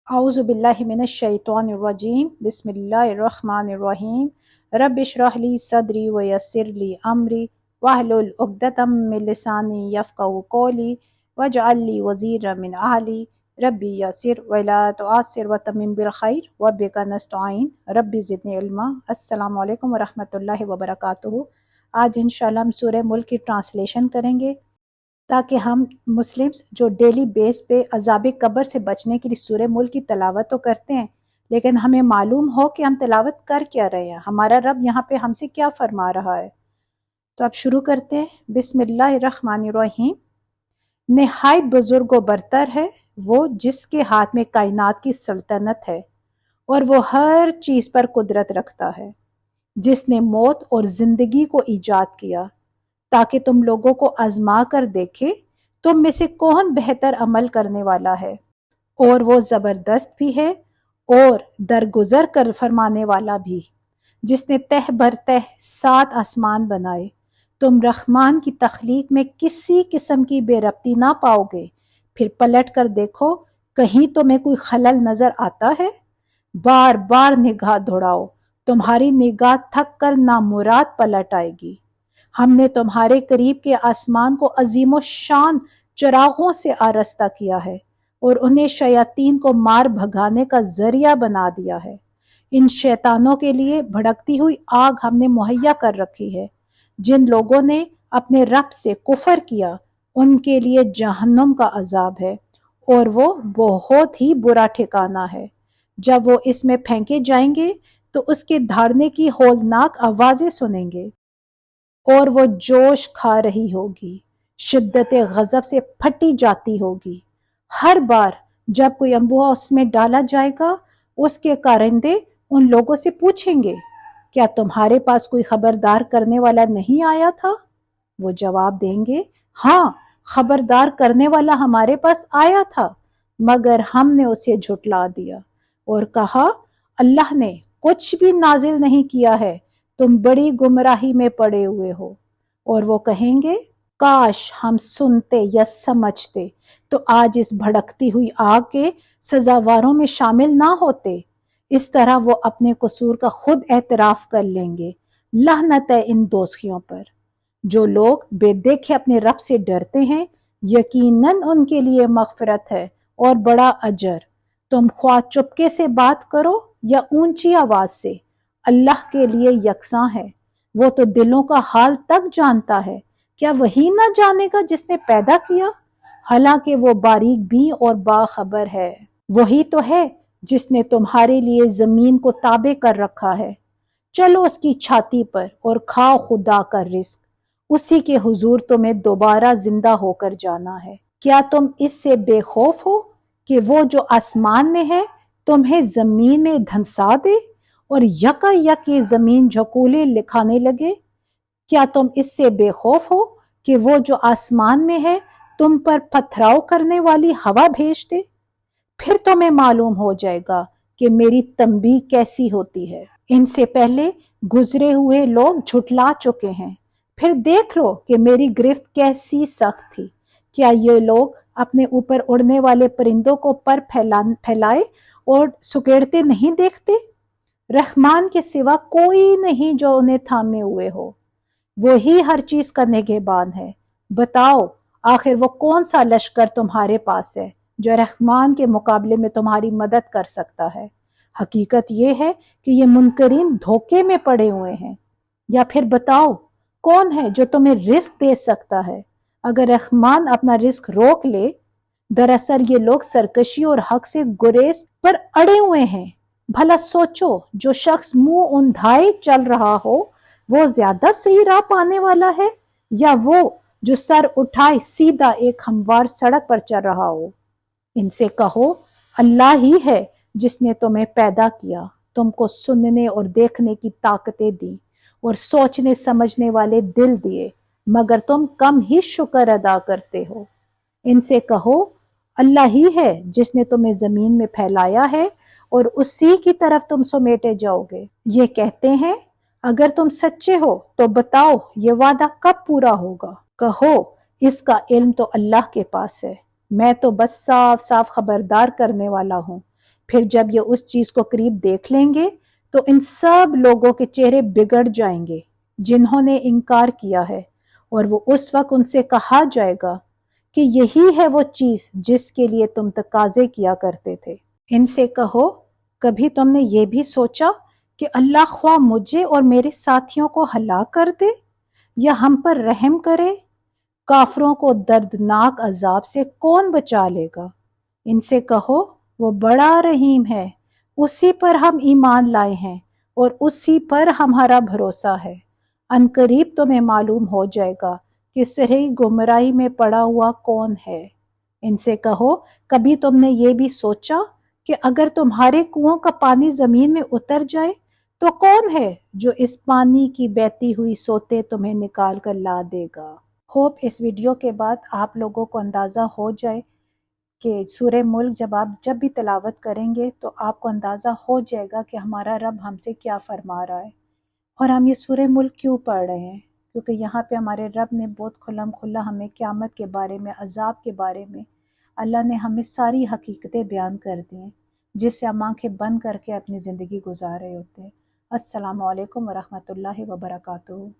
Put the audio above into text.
अऊज़ु बिल्लाहि मिनश शैतानिर रजीम बिस्मिल्लाहिर रहमानिर रहीम रब्बि इश्रह ली सदरी व यस्सिर ली अमरी वहलुल उक़दतम मिन लिसानी यफ़क़हू क़ौली वजअल ली वज़ीरम मिन अहली रब्बी यस्सिर व ला तुअस्सिर व तम्मिम बिल खैर व बिका नस्तईन रब्बी ज़िदनी इल्मा। अस्सलामु अलैकुम व रहमतुल्लाहि व बरकातुहू। आज इंशाअल्लाह हम सूरह मुल्क की ट्रांसलेशन करेंगे ताकि हम मुस्लिम्स जो डेली बेस पे अज़ाब कब्र से बचने के लिए सूरह मुल्क की तिलावत तो करते हैं, लेकिन हमें मालूम हो कि हम तिलावत कर क्या रहे हैं, हमारा रब यहाँ पे हमसे क्या फरमा रहा है। तो अब शुरू करते हैं। बिस्मिल्लाहिर्रहमानिर्रहीम। निहायत बुजुर्ग व बरतर है वो जिसके हाथ में कायनात की सल्तनत है और वो हर चीज़ पर कुदरत रखता है, जिसने मौत और ज़िंदगी को ईजाद किया ताकि तुम लोगों को आजमा कर देखे तुम में से कौन बेहतर अमल करने वाला है। और वो ज़बरदस्त भी है और दरगुजर कर फरमाने वाला भी, जिसने तह बर तह 7 आसमान बनाए। तुम रहमान की तख्लीक में किसी किस्म की बेरब्ती ना पाओगे। फिर पलट कर देखो, कहीं तुम्हें कोई खलल नजर आता है। बार बार निगाह दौड़ाओ, तुम्हारी निगाह थक कर नामुराद पलट आएगी। हमने तुम्हारे करीब के आसमान को अजीमो शान चरागों से आरस्ता किया है और उन्हें शयातीन को मार भगाने का जरिया बना दिया है। इन शैतानों के लिए भड़कती हुई आग हमने मुहैया कर रखी है। जिन लोगों ने अपने रब से कुफर किया उनके लिए जहन्नुम का अजाब है और वो बहुत ही बुरा ठिकाना है। जब वो इसमें फेंके जाएंगे तो उसके धाड़ने की होलनाक आवाजें सुनेंगे और वो जोश खा रही होगी, शिद्दत गजब से फटी जाती होगी। हर बार जब कोई अम्बुआ उसमें डाला जाएगा, उसके कारिंदे उन लोगों से पूछेंगे, क्या तुम्हारे पास कोई खबरदार करने वाला नहीं आया था? वो जवाब देंगे, हाँ, खबरदार करने वाला हमारे पास आया था, मगर हमने उसे झुटला दिया और कहा, अल्लाह ने कुछ भी नाजिल नहीं किया है, तुम बड़ी गुमराही में पड़े हुए हो। और वो कहेंगे, काश हम सुनते या समझते तो आज इस भड़कती हुई आग के सजावारों में शामिल ना होते। इस तरह वो अपने कसूर का खुद एतराफ कर लेंगे। लानत है इन दोस्तियों पर। जो लोग बेदेखे अपने रब से डरते हैं, यकीनन उनके लिए मगफिरत है और बड़ा अजर। तुम ख्वाह चुपके से बात करो या ऊंची आवाज से, अल्लाह के लिए यकसां है। वो तो दिलों का हाल तक जानता है, क्या वही ना जानेगा जिसने पैदा किया? हालांकि वो बारीक भी और बाखबर है। वही तो है जिसने तुम्हारे लिए जमीन को ताबे कर रखा है। चलो उसकी छाती पर और खाओ खुदा का रिस्क। उसी के हुजूर तुम्हें दोबारा जिंदा होकर जाना है। क्या तुम इससे बेखौफ हो कि वो जो आसमान में है तुम्हें जमीन में धंसा दे और यकायक ये जमीन झकोले लिखाने लगे? क्या तुम इससे बेखौफ हो कि वो जो आसमान में है तुम पर पथराव करने वाली हवा भेज दे? फिर तुम्हें मालूम हो जाएगा कि मेरी तंबीह कैसी होती है। इनसे पहले गुजरे हुए लोग झुटला चुके हैं, फिर देख लो कि मेरी गिरफ्त कैसी सख्त थी। क्या ये लोग अपने ऊपर उड़ने वाले परिंदों को पर फैलाए और सुकेड़ते नहीं देखते? रहमान के सिवा कोई नहीं जो उन्हें थामे हुए हो। वो ही हर चीज का निगहबान है। बताओ, आखिर वो कौन सा लश्कर तुम्हारे पास है जो रहमान के मुकाबले में तुम्हारी मदद कर सकता है? हकीकत ये है कि ये मुनकरीन धोखे में पड़े हुए हैं। या फिर बताओ, कौन है जो तुम्हें रिस्क दे सकता है अगर रहमान अपना रिस्क रोक ले? दरअसल ये लोग सरकशी और हक से गुरेज पर अड़े हुए हैं। भला सोचो, जो शख्स मुंह उंधाए चल रहा हो वो ज्यादा सही राह पाने वाला है या वो जो सर उठाए सीधा एक हमवार सड़क पर चल रहा हो? इनसे कहो, अल्लाह ही है जिसने तुम्हें पैदा किया, तुमको सुनने और देखने की ताकतें दी और सोचने समझने वाले दिल दिए, मगर तुम कम ही शुक्र अदा करते हो। इनसे कहो, अल्लाह ही है जिसने तुम्हें जमीन में फैलाया है और उसी की तरफ तुम समेटे जाओगे। ये कहते हैं, अगर तुम सच्चे हो तो बताओ ये वादा कब पूरा होगा? कहो, इसका इल्म तो अल्लाह के पास है, मैं तो बस साफ साफ खबरदार करने वाला हूँ फिर जब ये उस चीज को करीब देख लेंगे तो इन सब लोगों के चेहरे बिगड़ जाएंगे जिन्होंने इनकार किया है, और वो उस वक्त उनसे कहा जाएगा कि यही है वो चीज जिसके लिए तुम तकाजे किया करते थे। इनसे कहो, कभी तुमने ये भी सोचा कि अल्लाह ख्वाह मुझे और मेरे साथियों को हलाक कर दे या हम पर रहम करे? काफरों को दर्दनाक अजाब से कौन बचा लेगा? इनसे कहो, वो बड़ा रहीम है, उसी पर हम ईमान लाए हैं और उसी पर हमारा भरोसा है। अनकरीब तुम्हें मालूम हो जाएगा कि सही गुमराही में पड़ा हुआ कौन है। इनसे कहो, कभी तुमने ये भी सोचा कि अगर तुम्हारे कुओं का पानी जमीन में उतर जाए तो कौन है जो इस पानी की बहती हुई सोते तुम्हें निकाल कर ला देगा? होप इस वीडियो के बाद आप लोगों को अंदाज़ा हो जाए कि सूरह मुल्क जब भी तिलावत करेंगे तो आपको अंदाज़ा हो जाएगा कि हमारा रब हमसे क्या फरमा रहा है और हम ये सूरह मुल्क क्यों पढ़ रहे हैं। क्योंकि यहाँ पे हमारे रब ने बहुत खुल्लम खुल्ला हमें क़यामत के बारे में, अजाब के बारे में, अल्लाह ने हमें सारी हकीकतें बयान कर दी हैं जिससे हम आँखें बंद करके अपनी ज़िंदगी गुजार रहे होते हैं। अस्सलामु अलैकुम वरहमतुल्लाहि वबरकातुहू।